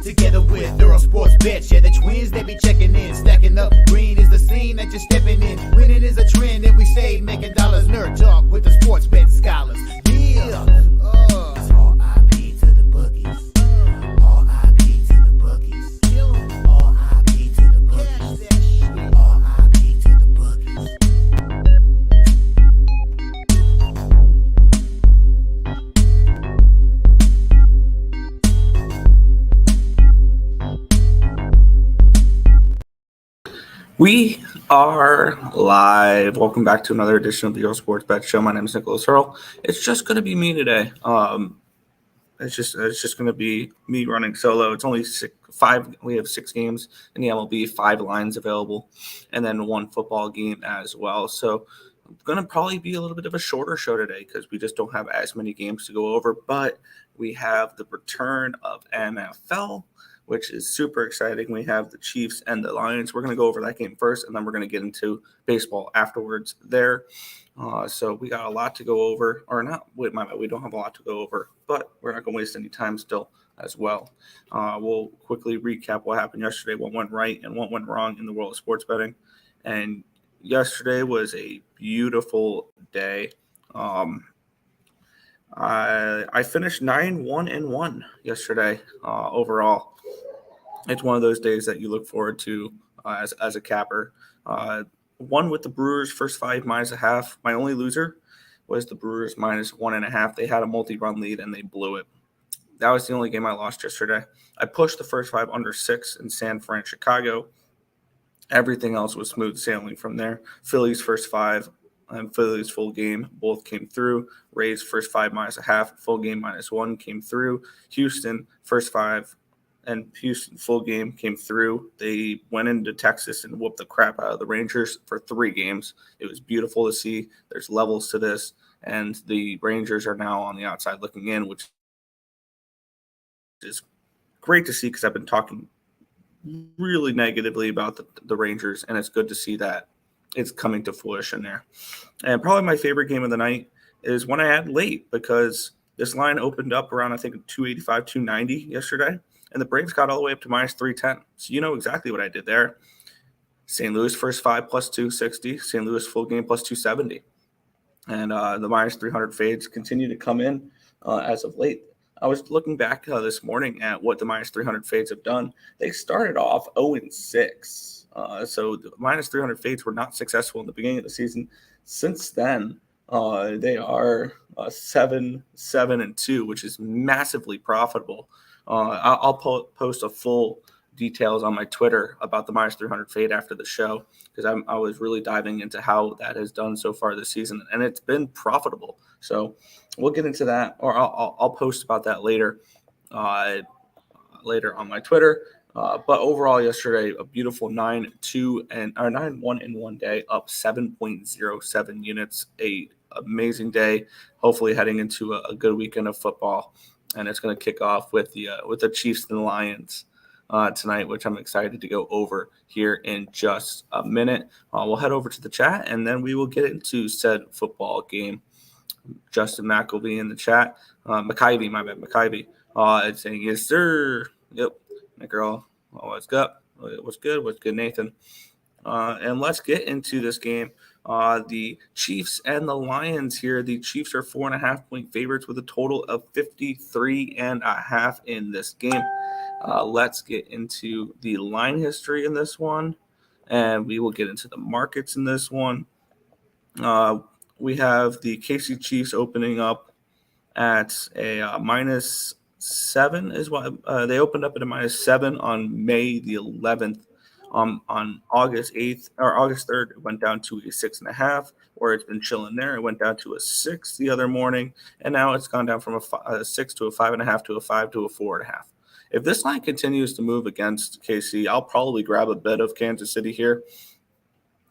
Together with Earle Sports Bets, yeah, the twins, they be checking in. Stacking up, green is the scene that you're stepping in. Winning is a trend, and we stay making dollars. Nerd talk with the sports bet scholars. Yeah, it's R.I.P. to the bookies. R.I.P. to the bookies. R.I.P. to the bookies. R.I.P. to the bookies. We are live. Welcome back to another edition of the Earle Sports Bet Show. My name is Nicholas Earle. It's just going to be me today. It's just going to be me running solo. It's only five. We have 6 games in the MLB, 5 lines available, and then 1 football game as well. So I'm going to probably be a little bit of a shorter show today because we just don't have as many games to go over. But we have the return of NFL, which is super exciting. We have the Chiefs and the Lions. We're going to go over that game first, and then we're going to get into baseball afterwards there. So we got a lot to go over, or not. Wait, we don't have a lot to go over, but we're not going to waste any time still as well. We'll quickly recap what happened yesterday, what went right and what went wrong in the world of sports betting. And yesterday was a beautiful day. I finished 9-1-1 yesterday overall. It's one of those days that you look forward to as a capper. Won with the Brewers first 5 -1/2. My only loser was the Brewers -1.5. They had a multi-run lead and they blew it. That was the only game I lost yesterday. I pushed the first 5 under 6 in San Fran, Chicago. Everything else was smooth sailing from there. Phillies first 5 and Phillies full game both came through. Rays first 5 -1/2, full game -1 came through. Houston first 5 and Houston full game came through. They went into Texas and whooped the crap out of the Rangers for 3 games. It was beautiful to see. There's levels to this, and the Rangers are now on the outside looking in, which is great to see because I've been talking really negatively about the Rangers, and it's good to see that it's coming to fruition there. And probably my favorite game of the night is when I had late, because this line opened up around, I think, 285, 290 yesterday. And the Braves got all the way up to -310. So you know exactly what I did there. St. Louis first 5 plus 260. St. Louis full game plus 270. And the -300 fades continue to come in as of late. I was looking back this morning at what the -300 fades have done. They started off 0-6. So the -300 fades were not successful in the beginning of the season. Since then, they are 7-2, which is massively profitable. I'll post a full details on my Twitter about the -300 fade after the show, because I was really diving into how that has done so far this season, and it's been profitable. So we'll get into that, or I'll post about that later on my Twitter. But overall, yesterday, a beautiful 9-1-1 day, up 7.07 units. A amazing day. Hopefully, heading into a good weekend of football. And it's going to kick off with the Chiefs and the Lions tonight, which I'm excited to go over here in just a minute. We'll head over to the chat, and then we will get into said football game. Justin McElvey in the chat. McIvy. It's saying, yes, sir. Yep. My girl. What's good? What's good, Nathan? And let's get into this game. The Chiefs and the Lions here. The Chiefs are 4.5-point favorites with a total of 53.5 in this game. Let's get into the line history in this one, and we will get into the markets in this one. We have the KC Chiefs opening up at a -7 is what they opened up at a -7 on May the 11th. On August 8th or August 3rd, it went down to a 6.5, where it's been chilling there. It went down to a 6 the other morning, and now it's gone down from a 6 to a 5.5 to a 5 to a 4.5. If this line continues to move against KC, I'll probably grab a bit of Kansas City here.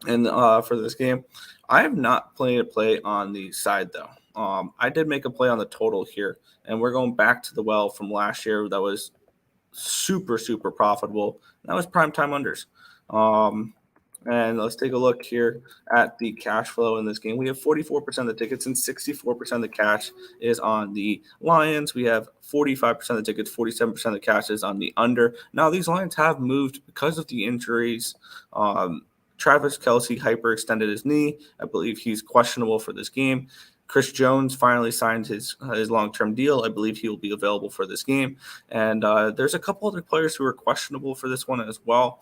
And for this game, I have not played a play on the side though. I did make a play on the total here, and we're going back to the well from last year that was super, super profitable. That was primetime unders. And let's take a look here at the cash flow in this game. We have 44% of the tickets and 64% of the cash is on the Lions. We have 45% of the tickets, 47% of the cash is on the under. Now, these lines have moved because of the injuries. Travis Kelce hyperextended his knee. I believe he's questionable for this game. Chris Jones finally signed his long-term deal. I believe he will be available for this game. And there's a couple other players who are questionable for this one as well.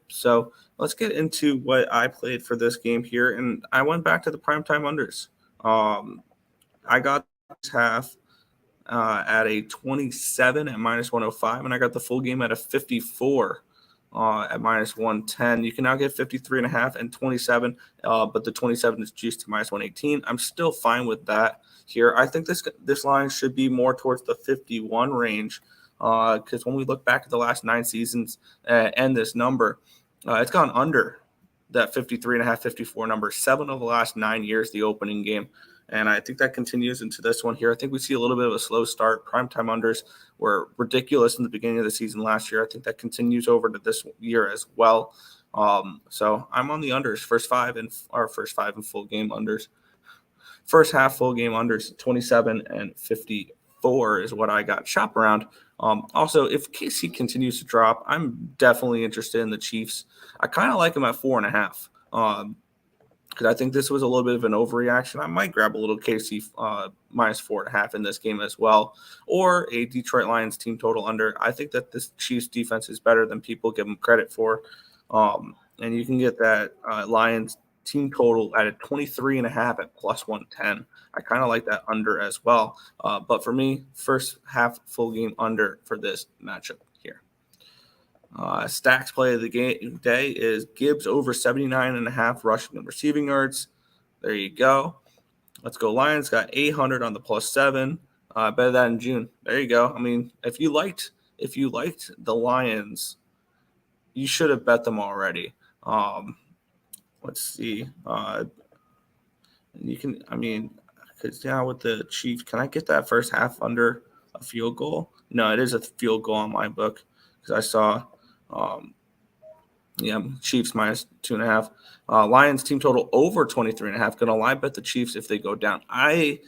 So let's get into what I played for this game here. And I went back to the primetime unders. I got this half at a 27 at minus 105, and I got the full game at a 54 at minus 110. You can now get 53.5 and 27, but the 27 is juiced to minus 118. I'm still fine with that here. I think this line should be more towards the 51 range because when we look back at the last 9 seasons and this number, it's gone under that 53.5, 54 number 7 of the last 9 years, the opening game. And I think that continues into this one here. I think we see a little bit of a slow start. Primetime unders were ridiculous in the beginning of the season last year. I think that continues over to this year as well. So I'm on the unders, first five and full game unders. First half full game unders, 27 and 54 is what I got. Shop around. Also, if KC continues to drop, I'm definitely interested in the Chiefs. I kind of like them at 4.5. Because I think this was a little bit of an overreaction. I might grab a little KC minus 4.5 in this game as well, or a Detroit Lions team total under. I think that this Chiefs defense is better than people give them credit for, and you can get that Lions team total at a 23.5 at plus 110. I kind of like that under as well, but for me, first half full game under for this matchup. Stacks play of the day is Gibbs over 79.5 rushing and receiving yards. There you go. Let's go Lions. Got 800 on the plus 7. Bet that in June. There you go. I mean, if you liked the Lions, you should have bet them already. Let's see. You can. I mean, because now with the Chiefs, can I get that first half under a field goal? No, it is a field goal on my book because I saw. Chiefs minus 2.5. Lions team total over 23.5. Gonna lie bet the Chiefs if they go down. I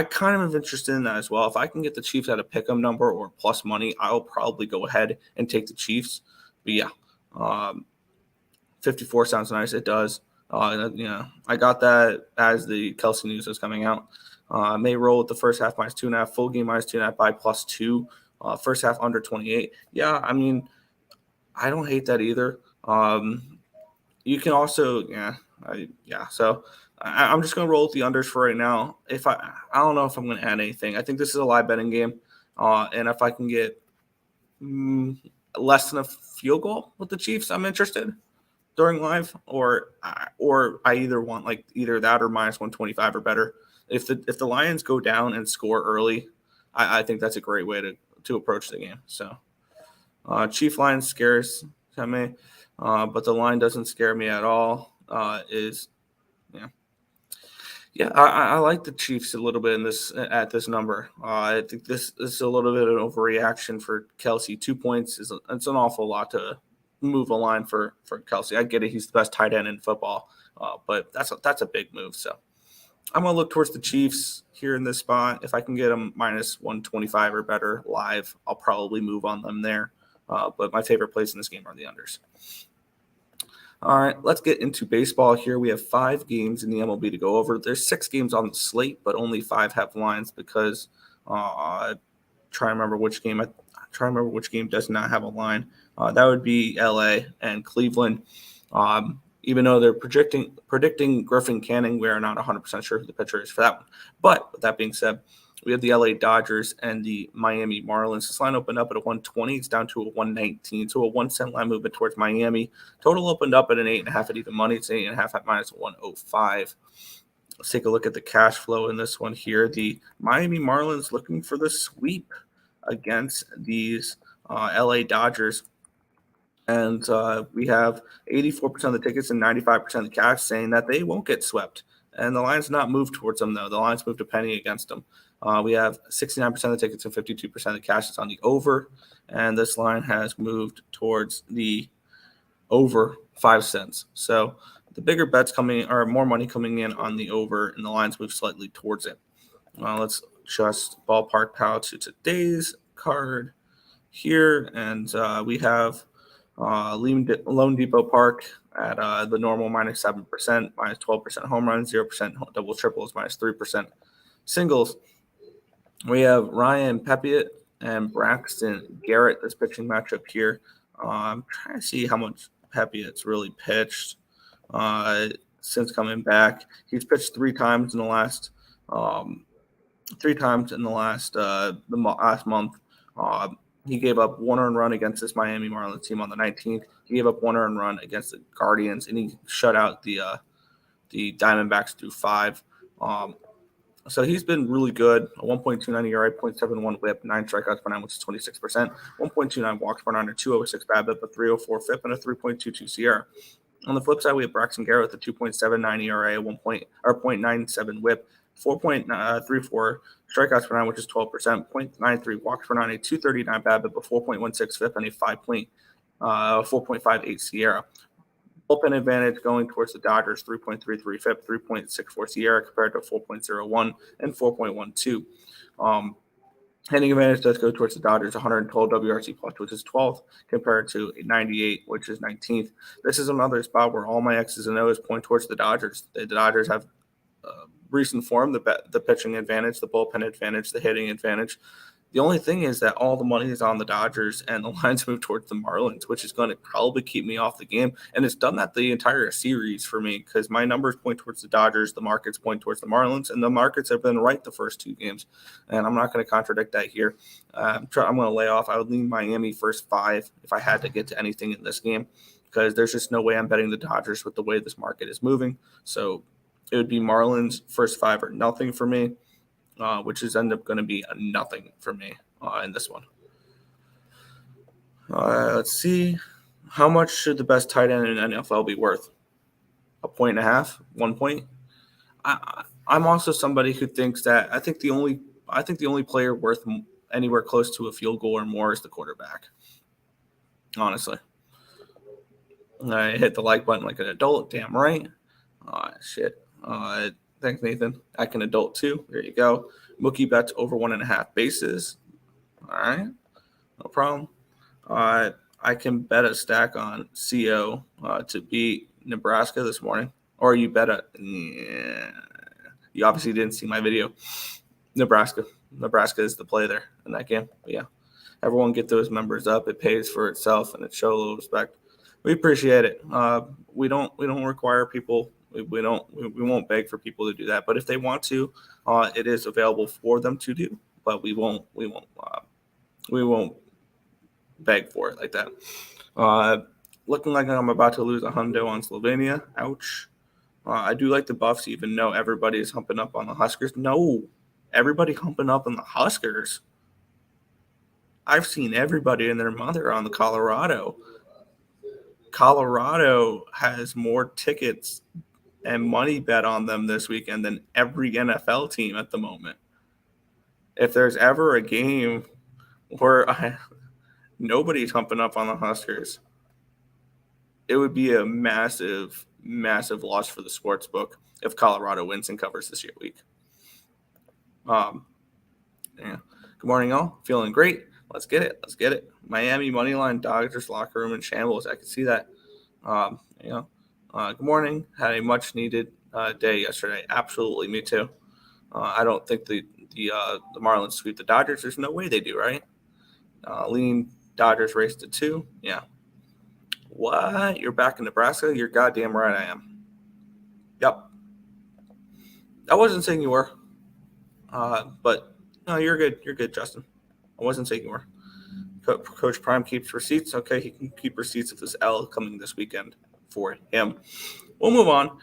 kind of am interested in that as well. If I can get the Chiefs at a pick'em number or plus money, I'll probably go ahead and take the Chiefs. But yeah, 54 sounds nice. It does. I got that as the Kelce news was coming out. May roll with the first half minus 2.5, full game minus 2.5 by plus 2. First half under 28. Yeah, I mean. I don't hate that either. You can also, So I'm just going to roll with the unders for right now. I don't know if I'm going to add anything. I think this is a live betting game, and if I can get less than a field goal with the Chiefs, I'm interested during live. Or I either want either that or minus 125 or better. If the Lions go down and score early, I think that's a great way to approach the game. So. Chief line scares me, but the line doesn't scare me at all. I like the Chiefs a little bit at this number. I think this is a little bit of an overreaction for Kelce. 2 points it's an awful lot to move a line for Kelce. I get it; he's the best tight end in football, but that's a big move. So I'm gonna look towards the Chiefs here in this spot. If I can get them minus 125 or better live, I'll probably move on them there. But my favorite plays in this game are the unders. All right, let's get into baseball here. We have 5 games in the MLB to go over. There's 6 games on the slate, but only 5 have lines because try to remember which game does not have a line. That would be LA and Cleveland. Even though they're predicting Griffin Canning, we are not 100% sure who the pitcher is for that one. But with that being said, we have the LA Dodgers and the Miami Marlins. This line opened up at a 120. It's down to a 119. So a 1 cent line movement towards Miami. Total opened up at an 8.5 at even money. It's 8.5 at minus 105. Let's take a look at the cash flow in this one here. The Miami Marlins looking for the sweep against these LA Dodgers. And we have 84% of the tickets and 95% of the cash saying that they won't get swept. And the line's not moved towards them, though. The line's moved a penny against them. We have 69% of the tickets and 52% of the cash is on the over. And this line has moved towards the over 5 cents. So the bigger bets coming or more money coming in on the over, and the lines move slightly towards it. Let's just ballpark pow to today's card here, and we have Lone Depot Park at the normal minus 7%, minus 12% home runs, 0% double triples, minus 3% singles. We have Ryan Pepiot and Braxton Garrett, this pitching matchup here. I'm trying to see how much Pepiot's really pitched since coming back. He's pitched 3 times in the last the last month. He gave up 1 earned run against this Miami Marlins team on the 19th. He gave up 1 earned run against the Guardians, and he shut out the Diamondbacks through 5. So he's been really good. A 1.29 ERA, 0.71 WHIP, 9 strikeouts per 9, which is 26%. 1.29 walks per 9, a 2.06 BABIP, a 3.04 FIP, and a 3.22 SIERA. On the flip side, we have Braxton Garrett with a 2.79 ERA, 0.97 WHIP, 4.34 strikeouts per 9, which is 12%, 0.93 walks per 9, a 2.39 BABIP, a 4.16 FIP, and a 4.58 SIERA. Bullpen advantage going towards the Dodgers, 3.33 FIP, 3.64 SIERA compared to 4.01 and 4.12. Hitting advantage does go towards the Dodgers, 112 WRC plus, which is 12th, compared to 98, which is 19th. This is another spot where all my X's and O's point towards the Dodgers. The Dodgers have recent form, the pitching advantage, the bullpen advantage, the hitting advantage. The only thing is that all the money is on the Dodgers, and the lines move towards the Marlins, which is going to probably keep me off the game. And it's done that the entire series for me because my numbers point towards the Dodgers, the markets point towards the Marlins, and the markets have been right the first 2 games. And I'm not going to contradict that here. I'm going to lay off. I would lean Miami first 5 if I had to get to anything in this game because there's just no way I'm betting the Dodgers with the way this market is moving. So it would be Marlins first 5 or nothing for me. Which is end up going to be a nothing for me in this one. Let's see. How much should the best tight end in NFL be worth? 1.5 points, 1 point? I'm also somebody who thinks that I think the only player worth anywhere close to a field goal or more is the quarterback. Honestly. I hit the like button like an adult. Damn right. Shit. Thanks, Nathan. I can adult too. There you go. Mookie bets over 1.5 bases. All right. No problem. I can bet a stack on CO to beat Nebraska this morning. Or you bet you obviously didn't see my video. Nebraska. Nebraska is the play there in that game. But yeah. Everyone get those members up. It pays for itself and it shows a little respect. We appreciate it. We don't require people. We won't beg for people to do that, but if they want to, it is available for them to do. But we won't beg for it like that. Looking like I'm about to lose a hundo on Slovenia. Ouch. I do like the Buffs, even though everybody is humping up on the Huskers. No, everybody humping up on the Huskers. I've seen everybody and their mother on the Colorado. Colorado has more tickets and money bet on them this weekend than every NFL team at the moment. If there's ever a game where nobody's humping up on the Huskers, it would be a massive, massive loss for the sports book if Colorado wins and covers this year week. Yeah. Good morning, all. Feeling great. Let's get it. Miami moneyline, Dodgers locker room in shambles. I can see that. Good morning. Had a much needed day yesterday. Absolutely, me too. I don't think the Marlins sweep the Dodgers. There's no way they do, right? Lean Dodgers race to 2. Yeah. What? You're back in Nebraska? You're goddamn right I am. Yep. I wasn't saying you were. But no, you're good. You're good, Justin. I wasn't saying you were. Coach Prime keeps receipts. Okay, he can keep receipts of this L coming this weekend for him. We'll move on.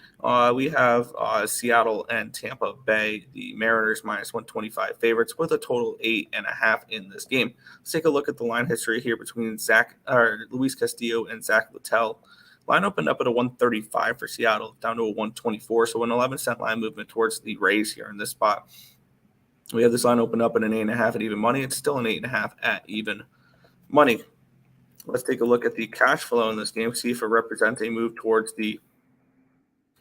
We have Seattle and Tampa Bay, the Mariners minus 125 favorites with a total 8.5 in this game. Let's take a look at the line history here between Luis Castillo and Zach Littell. Line opened up at a 135 for Seattle, down to a 124, so an 11-cent line movement towards the Rays here in this spot. We have this line opened up at an 8.5 at even money. It's still an 8.5 at even money. Let's take a look at the cash flow in this game, see if it represents a move towards the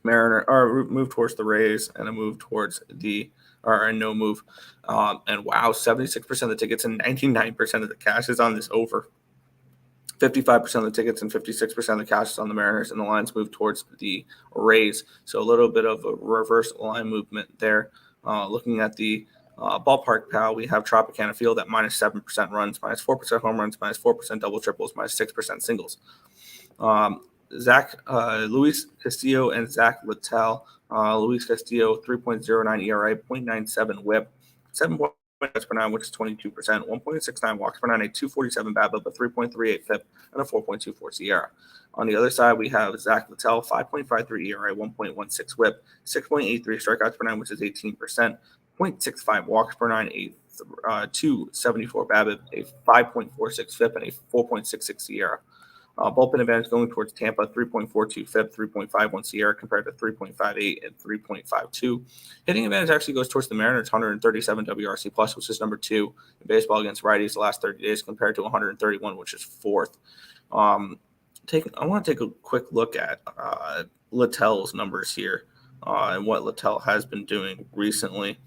Mariner, or move towards the Rays, and a move towards or a no move. And wow, 76% of the tickets and 99% of the cash is on this over. 55% of the tickets and 56% of the cash is on the Mariners, and the lines move towards the Rays. So a little bit of a reverse line movement there. Looking at the ballpark pal, we have Tropicana Field at minus 7% runs, minus 4% home runs, minus 4% double triples, minus 6% singles. Luis Castillo and Zach Littell. Luis Castillo, 3.09 ERA, 0.97 whip, 7 points per nine, which is 22%, 1.69 walks per nine, a 247 BABIP, a 3.38 FIP, and a 4.24 SIERA. On the other side, we have Zach Littell, 5.53 ERA, 1.16 whip, 6.83 strikeouts per nine, which is 18%, 0.65 walks per nine, a 274 BABIP, a 5.46 FIP, and a 4.66 SIERA. Bullpen advantage going towards Tampa, 3.42 FIP, 3.51 SIERA compared to 3.58 and 3.52. Hitting advantage actually goes towards the Mariners, 137 WRC plus, which is number 2 in baseball against righties the last 30 days compared to 131, which is 4th. I want to take a quick look at Littell's numbers here and what Littell has been doing recently.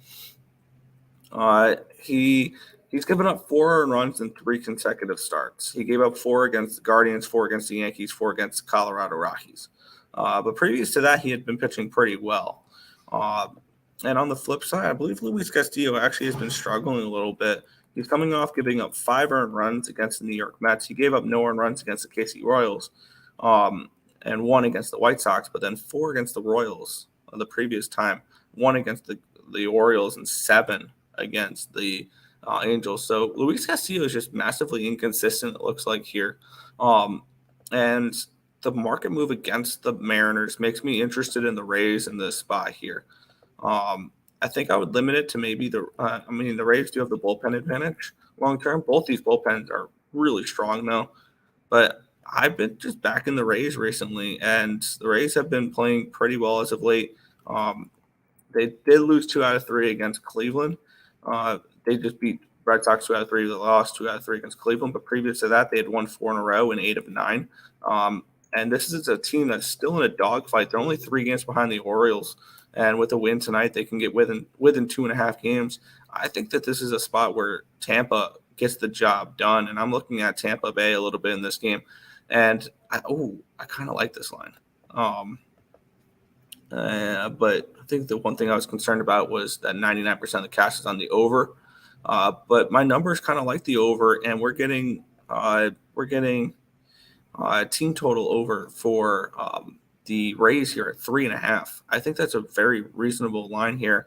He's given up 4 earned runs in 3 consecutive starts. He gave up 4 against the Guardians, 4 against the Yankees, 4 against the Colorado Rockies. But previous to that, he had been pitching pretty well. And on the flip side, I believe Luis Castillo actually has been struggling a little bit. He's coming off giving up 5 earned runs against the New York Mets. He gave up no earned runs against the KC Royals and 1 against the White Sox, but then 4 against the Royals the previous time, 1 against the Orioles, and 7 against the Angels. So Luis Castillo is just massively inconsistent, it looks like here. And the market move against the Mariners makes me interested in the Rays in this spot here. I think I would limit it to maybe the Rays do have the bullpen advantage long term. Both these bullpens are really strong though. But I've been just backing the Rays recently, and the Rays have been playing pretty well as of late. They did lose 2 out of 3 against Cleveland. They just beat Red Sox 2 out of 3. They lost 2 out of 3 against Cleveland. But previous to that, they had won 4 in a row in 8 of 9. And this is a team that's still in a dogfight. They're only 3 games behind the Orioles. And with a win tonight, they can get within 2.5 games. I think that this is a spot where Tampa gets the job done. And I'm looking at Tampa Bay a little bit in this game. And I kind of like this line. But I think the one thing I was concerned about was that 99% of the cash is on the over. But my numbers kind of like the over, and we're getting team total over for the Rays here at 3.5. I think that's a very reasonable line here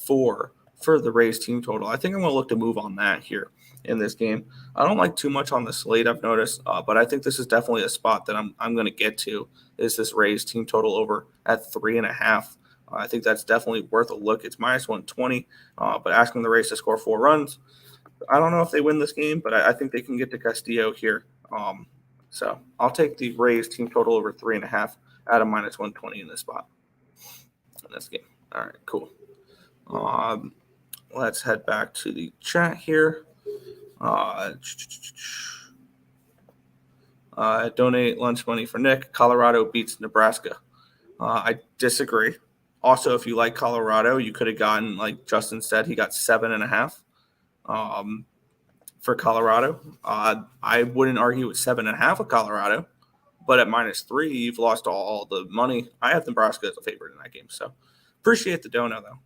for the Rays team total. I think I'm going to look to move on that here in this game. I don't like too much on the slate, I've noticed, but I think this is definitely a spot that I'm going to get to, is this Rays team total over at 3.5. I think that's definitely worth a look. It's minus 120, but asking the Rays to score 4 runs. I don't know if they win this game, but I think they can get to Castillo here. So I'll take the Rays team total over 3.5 at a minus 120 in this spot in this game. All right, cool. Let's head back to the chat here. Donate lunch money for Nick. Colorado beats Nebraska. I disagree. Also, if you like Colorado, you could have gotten, like Justin said, he got 7.5 for Colorado. I wouldn't argue with 7.5 of Colorado, but at minus 3, you've lost all the money. I have Nebraska as a favorite in that game, so appreciate the dono though.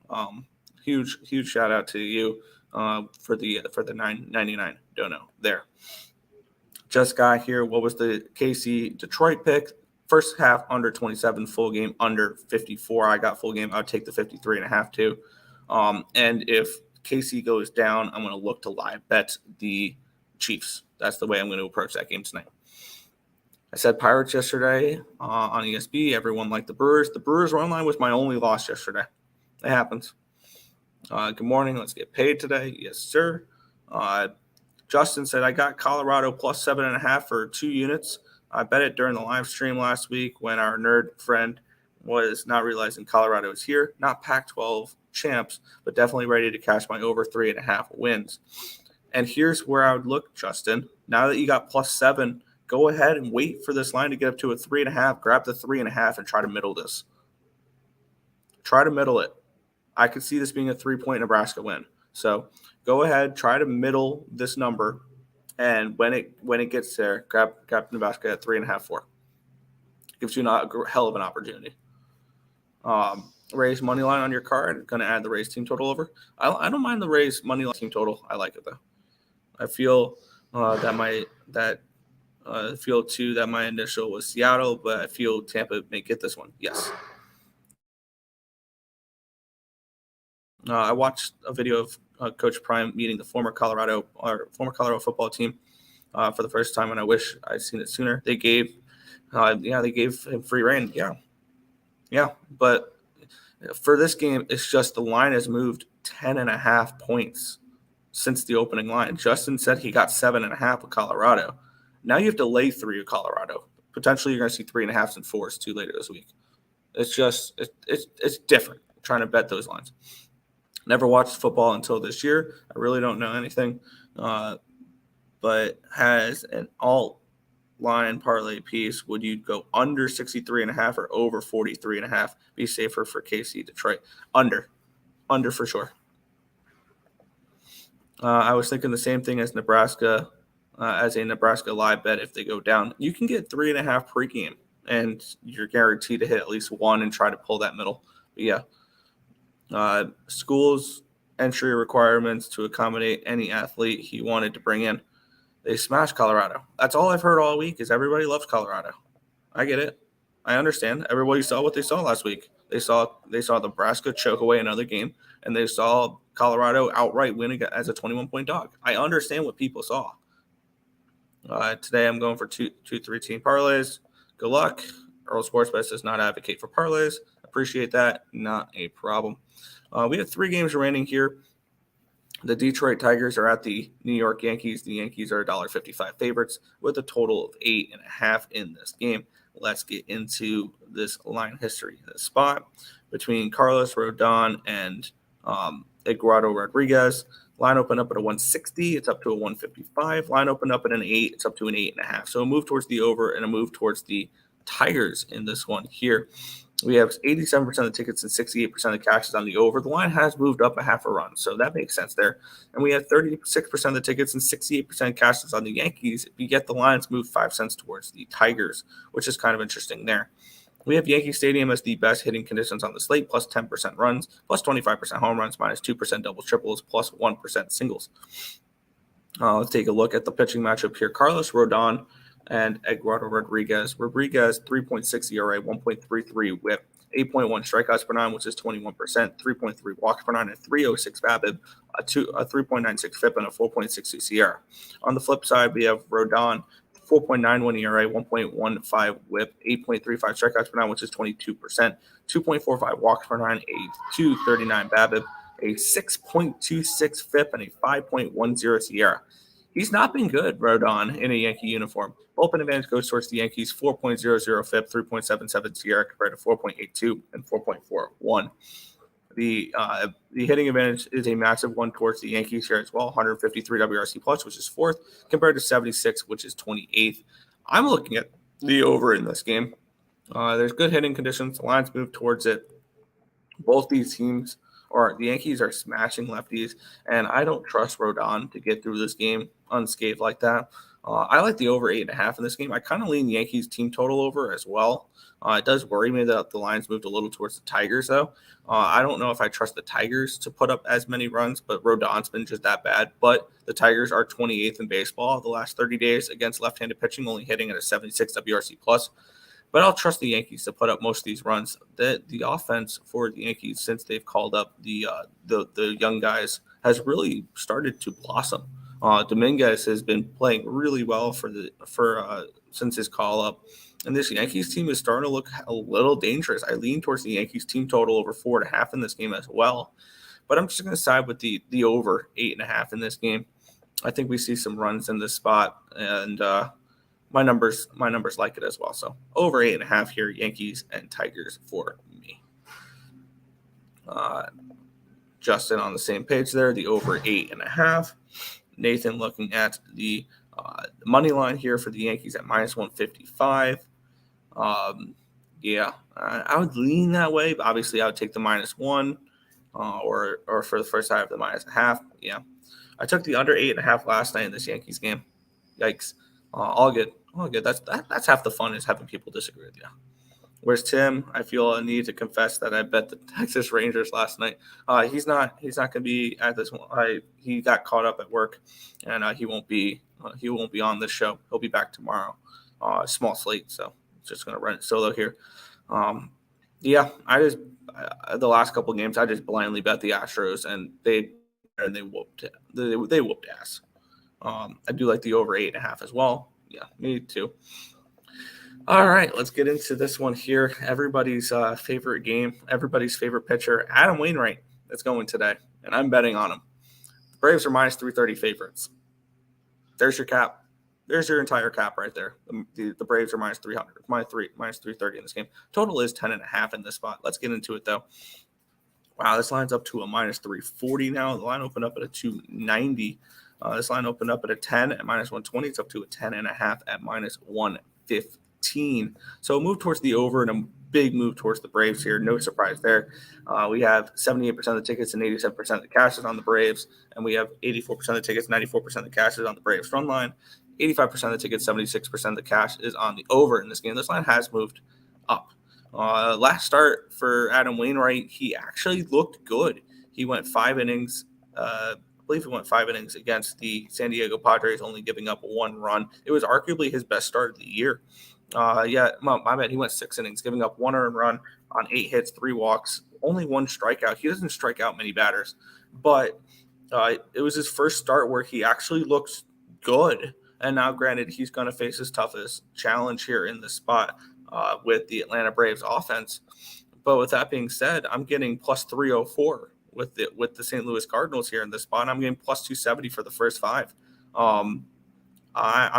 Huge shout out to you for the $9.99 dono there. Just got here. What was the KC Detroit pick? First half under 27, full game under 54. I got full game. I would take the 53.5 too. And if KC goes down, I'm going to look to live bet the Chiefs. That's the way I'm going to approach that game tonight. I said Pirates yesterday on ESB. Everyone liked the Brewers. The Brewers run line was my only loss yesterday. It happens. Good morning. Let's get paid today. Yes, sir. Justin said, I got Colorado plus 7.5 for 2 units. I bet it during the live stream last week when our nerd friend was not realizing Colorado is here. Not Pac-12 champs, but definitely ready to cash my over 3.5 wins. And here's where I would look, Justin. Now that you got +7, go ahead and wait for this line to get up to a 3.5. Grab the 3.5 and try to middle this. Try to middle it. I could see this being a 3-point Nebraska win. So go ahead, try to middle this number, and when it gets there, grab Nebraska at 3.5, 4. Gives you a hell of an opportunity. Raise money line on your card. Going to add the Rays team total over. I don't mind the Rays money line team total. I like it though. I feel that my initial was Seattle, but I feel Tampa may get this one. Yes. I watched a video of Coach Prime meeting the former Colorado football team for the first time, and I wish I'd seen it sooner. They gave him free reign. Yeah, but for this game, it's just the line has moved 10.5 points since the opening line. Justin said he got 7.5 with Colorado. Now you have to lay 3 with Colorado. Potentially, you're going to see 3.5s and 4s too later this week. It's just it's different trying to bet those lines. Never watched football until this year. I really don't know anything, but has an alt line parlay piece. Would you go under 63.5 or over 43.5? Be safer for KC Detroit. Under for sure. I was thinking the same thing as Nebraska, as a Nebraska live bet. If they go down, you can get 3.5 pregame, and you're guaranteed to hit at least 1 and try to pull that middle. But yeah, schools entry requirements to accommodate any athlete he wanted to bring in. They smashed Colorado. That's all I've heard all week is everybody loves Colorado. I get it. I understand. Everybody saw what they saw last week. They saw Nebraska choke away another game, and they saw Colorado outright win as a 21-point dog. I understand what people saw. Today I'm going for 2-3 team parlays. Good luck. Earle Sportsbets does not advocate for parlays. Appreciate that. Not a problem. We have 3 games remaining here. The Detroit Tigers are at the New York Yankees. The Yankees are $1.55 favorites with a total of 8.5 in this game. Let's get into this line history. The spot between Carlos Rodon and Eduardo Rodriguez. Line opened up at a 160. It's up to a 155. Line opened up at an 8. It's up to an 8.5. So a move towards the over and a move towards the Tigers in this one here. We have 87% of the tickets and 68% of the cash is on the over. The line has moved up a half a run, so that makes sense there. And we have 36% of the tickets and 68% cash is on the Yankees. If you get the lines moved 5 cents towards the Tigers, which is kind of interesting there. We have Yankee Stadium as the best hitting conditions on the slate, plus 10% runs, plus 25% home runs, minus 2% doubles, triples, plus 1% singles. Let's take a look at the pitching matchup here. Carlos Rodon and Eduardo Rodriguez. Rodriguez, 3.6 ERA, 1.33 whip, 8.1 strikeouts per 9, which is 21%, 3.3 walks per 9, and 3.06 BABIP, a 3.96 FIP, and a 4.62 SIERA. On the flip side, we have Rodon, 4.91 ERA, 1.15 whip, 8.35 strikeouts per 9, which is 22%, 2.45 walks per 9, a 2.39 BABIP, a 6.26 FIP, and a 5.10 SIERA. He's not been good, Rodon, in a Yankee uniform. Open advantage goes towards the Yankees, 4.00 FIP, 3.77 SIERA compared to 4.82 and 4.41. The hitting advantage is a massive one towards the Yankees here as well, 153 WRC plus, which is 4th, compared to 76, which is 28th. I'm looking at the over in this game. There's good hitting conditions. The lines move towards it. Both these teams, or the Yankees, are smashing lefties, and I don't trust Rodon to get through this game unscathed like that. I like the over 8.5 in this game. I kind of lean the Yankees team total over as well. It does worry me that the lines moved a little towards the Tigers, though. I don't know if I trust the Tigers to put up as many runs, but Rodon's been just that bad. But the Tigers are 28th in baseball the last 30 days against left-handed pitching, only hitting at a 76 WRC plus. But I'll trust the Yankees to put up most of these runs. The offense for the Yankees, since they've called up the young guys, has really started to blossom. Dominguez has been playing really well since his call up, and this Yankees team is starting to look a little dangerous. I lean towards the Yankees team total over 4.5 in this game as well, but I'm just going to side with the over 8.5 in this game. I think we see some runs in this spot, and my numbers like it as well. So over 8.5 here, Yankees and Tigers for me. Justin on the same page there, the over 8.5. Nathan looking at the money line here for the Yankees at minus 155. Yeah, I would lean that way. But obviously, I would take the -1 or for the first half, the -0.5. Yeah, I took the under 8.5 last night in this Yankees game. Yikes. All good. That's half the fun is having people disagree with you. Where's Tim? I feel a need to confess that I bet the Texas Rangers last night. He's not going to be at this one. He got caught up at work, and he won't be on this show. He'll be back tomorrow. Small slate, so just going to run it solo here. Yeah, the last couple games I just blindly bet the Astros, and they whooped ass. I do like the over 8.5 as well. Yeah, me too. All right, let's get into this one here. Everybody's favorite game, everybody's favorite pitcher, Adam Wainwright, that's going today, and I'm betting on him. The Braves are minus 330 favorites. There's your cap. There's your entire cap right there. The Braves are minus 300, minus 330 in this game. Total is 10.5 in this spot. Let's get into it, though. Wow, this line's up to a minus 340 now. The line opened up at a 290. This line opened up at a 10 at minus 120. It's up to a 10.5 at minus 115. So a move towards the over and a big move towards the Braves here. No surprise there. We have 78% of the tickets and 87% of the cashes on the Braves, and we have 84% of the tickets, 94% of the cashes on the Braves run line. 85% of the tickets, 76% of the cash is on the over in this game. This line has moved up. Last start for Adam Wainwright, he actually looked good. He went 5 innings. I believe he went 5 innings against the San Diego Padres, only giving up 1 run. It was arguably his best start of the year. My bad. He went 6 innings, giving up 1 earned run on 8 hits, 3 walks, only 1 strikeout. He doesn't strike out many batters, but it was his first start where he actually looks good. And now, granted, he's going to face his toughest challenge here in this spot with the Atlanta Braves offense. But with that being said, I'm getting plus 304 with the St. Louis Cardinals here in this spot. I'm getting plus 270 for the first 5. I'm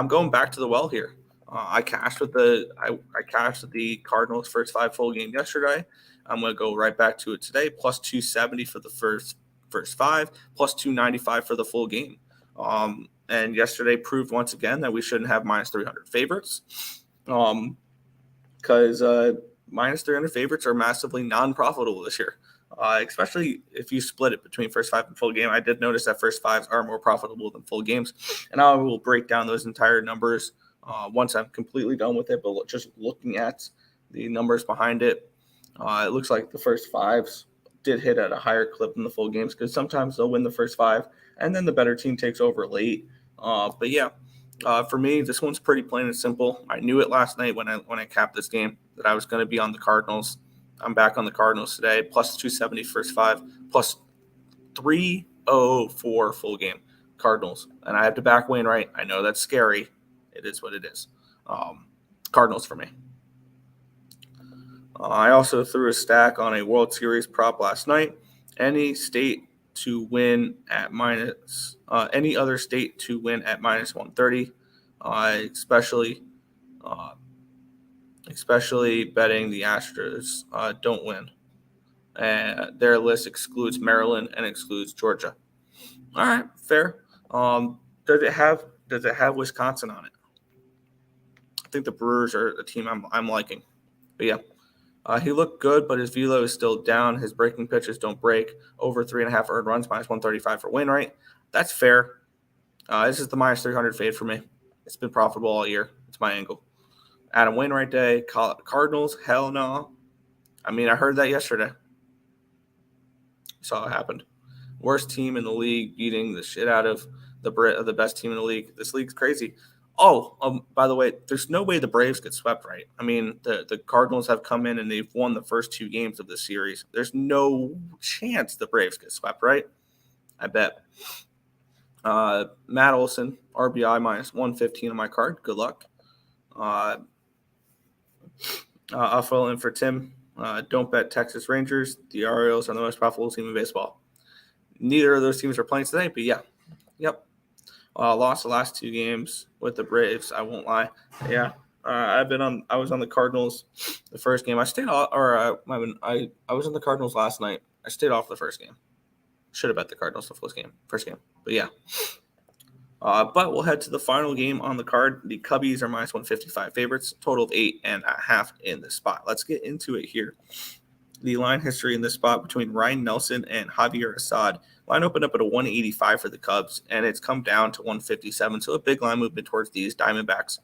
going back to the well here. I cashed with the Cardinals first 5 full game yesterday. I'm going to go right back to it today. Plus 270 for the first 5, plus 295 for the full game. And yesterday proved once again that we shouldn't have minus 300 favorites, because minus 300 favorites are massively non-profitable this year, especially if you split it between first 5 and full game. I did notice that first 5s are more profitable than full games, and I will break down those entire numbers once I'm completely done with it. But just looking at the numbers behind it, it looks like the first 5s did hit at a higher clip than the full games, because sometimes they'll win the first 5 and then the better team takes over late. But yeah, for me, this one's pretty plain and simple. I knew it last night when I capped this game that I was going to be on the Cardinals. I'm back on the Cardinals today, plus 270 first 5, plus 304 full game Cardinals. And I have to back Wainwright. I know that's scary. It is what it is. Cardinals for me. I also threw a stack on a World Series prop last night. Any state to win at minus any other state to win at minus 130, especially betting the Astros don't win. Their list excludes Maryland and excludes Georgia. All right, fair. Does it have Wisconsin on it? I think the Brewers are a team I'm liking. But yeah. He looked good, but his velo is still down. His breaking pitches don't break. Over 3.5 earned runs, minus 135 for Wainwright. That's fair. This is the minus 300 fade for me. It's been profitable all year. It's my angle. Adam Wainwright day. Cardinals, hell no. I mean, I heard that yesterday. Saw it happened. Worst team in the league beating the shit out of the best team in the league. This league's crazy. Oh, by the way, there's no way the Braves get swept, right? I mean, the Cardinals have come in and they've won the first 2 games of this series. There's no chance the Braves get swept, right? I bet. Matt Olson, RBI minus 115 on my card. Good luck. I'll fill in for Tim. Don't bet Texas Rangers. The Orioles are the most profitable team in baseball. Neither of those teams are playing today, but yeah. Yep. Lost the last 2 games with the Braves. I won't lie. Yeah, I was on the Cardinals the first game. I stayed off, I was on the Cardinals last night. I stayed off the first game. Should have bet the Cardinals the first game. But yeah. But we'll head to the final game on the card. The Cubbies are minus 155 favorites, total of 8.5 in this spot. Let's get into it here. The line history in this spot between Ryan Nelson and Javier Assad. Line opened up at a 185 for the Cubs, and it's come down to 157. So a big line movement towards these Diamondbacks.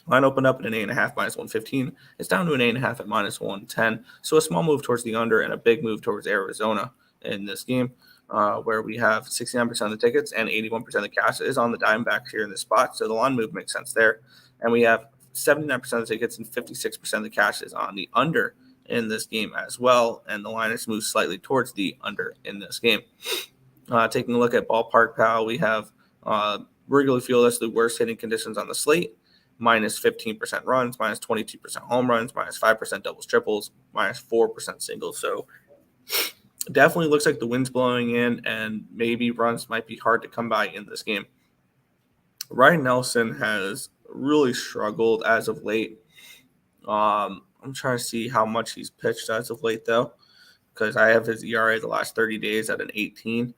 Line opened up at an 8.5 minus 115. It's down to an 8.5 at minus 110. So a small move towards the under and a big move towards Arizona in this game, where we have 69% of the tickets and 81% of the cash is on the Diamondbacks here in this spot. So the line move makes sense there. And we have 79% of the tickets and 56% of the cash is on the under in this game as well. And the line has moved slightly towards the under in this game. Taking a look at Ballpark Pal, we have Wrigley Field as the worst hitting conditions on the slate. Minus 15% runs, minus 22% home runs, minus 5% doubles, triples, minus 4% singles. So definitely looks like the wind's blowing in, and maybe runs might be hard to come by in this game. Ryan Nelson has really struggled as of late. I'm trying to see how much he's pitched as of late, though, because I have his ERA the last 30 days at an 18.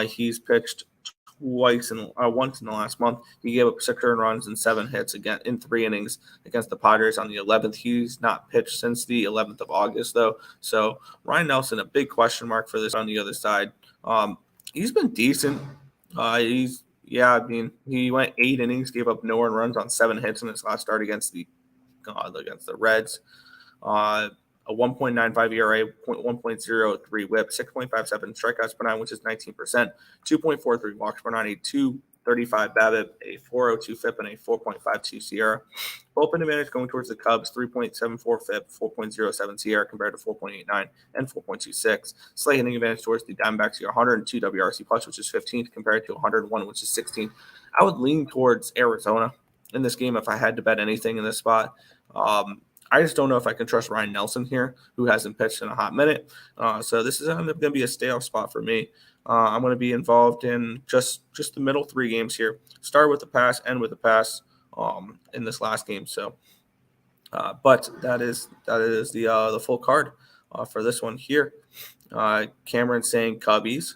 He's pitched once in the last month. He gave up 6 earned runs and 7 hits again in 3 innings against the Padres on the 11th. He's not pitched since the 11th of August, though. So Ryan Nelson, a big question mark for this on the other side. He's been decent. He went 8 innings, gave up no earned runs on 7 hits in his last start against the Reds. A 1.95 ERA, 1.03 WHIP, 6.57 strikeouts per 9, which is 19%, 2.43 walks per 9, a 2.35 BABIP, a 4.02 FIP, and a 4.52 SIERA. Bullpen advantage going towards the Cubs, 3.74 FIP, 4.07 SIERA compared to 4.89 and 4.26. Slight hitting advantage towards the Diamondbacks here, 102 WRC plus, which is 15th compared to 101, which is 16th. I would lean towards Arizona in this game if I had to bet anything in this spot. I just don't know if I can trust Ryan Nelson here, who hasn't pitched in a hot minute. So this is going to be a stay-off spot for me. I'm going to be involved in just the middle 3 games here. Start with the pass, end with the pass in this last game. So, but that is the full card for this one here. Cameron saying Cubbies.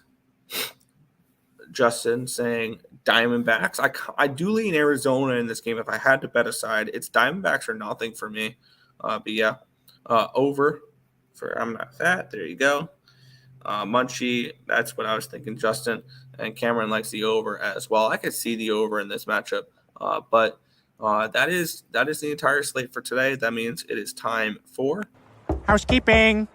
Justin saying Diamondbacks. I do lean Arizona in this game. If I had to bet a side, it's Diamondbacks or nothing for me. But yeah, over for I'm not fat. There you go. Munchie, that's what I was thinking, Justin. And Cameron likes the over as well. I could see the over in this matchup. But that is the entire slate for today. That means it is time for housekeeping.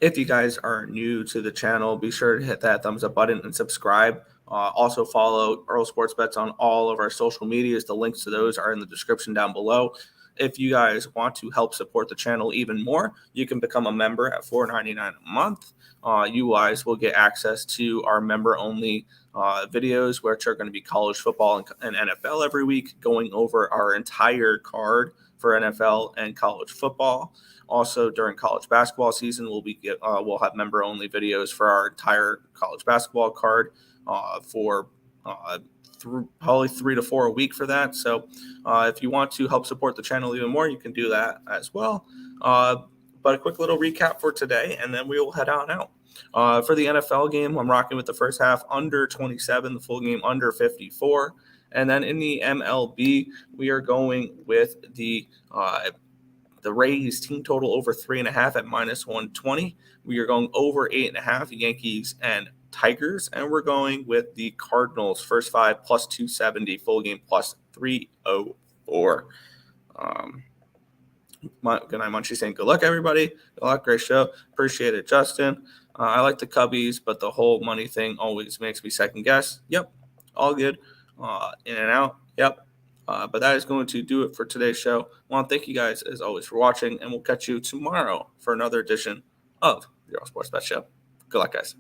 If you guys are new to the channel, be sure to hit that thumbs up button and subscribe. Also follow Earle Sports Bets on all of our social medias. The links to those are in the description down below. If you guys want to help support the channel even more, you can become a member at $4.99 a month. You guys will get access to our member-only videos, which are going to be college football and NFL every week, going over our entire card for NFL and college football. Also, during college basketball season, we'll have member-only videos for our entire college basketball card for probably 3 to 4 a week for that. So if you want to help support the channel even more, you can do that as well. But a quick little recap for today, and then we will head on out. For the NFL game, I'm rocking with the first half under 27, the full game under 54. And then in the MLB, we are going with the Rays team total over 3.5 at minus 120. We are going over 8.5 Yankees and Tigers, and we're going with the Cardinals first 5 plus 270, full game plus 304. Good night, Munchie saying good luck, everybody. Good luck, great show. Appreciate it, Justin. I like the Cubbies, but the whole money thing always makes me second guess. Yep, all good. In and out. Yep. But that is going to do it for today's show. I want to thank you guys, as always, for watching, and we'll catch you tomorrow for another edition of the Earle Sports Bet Show. Good luck, guys.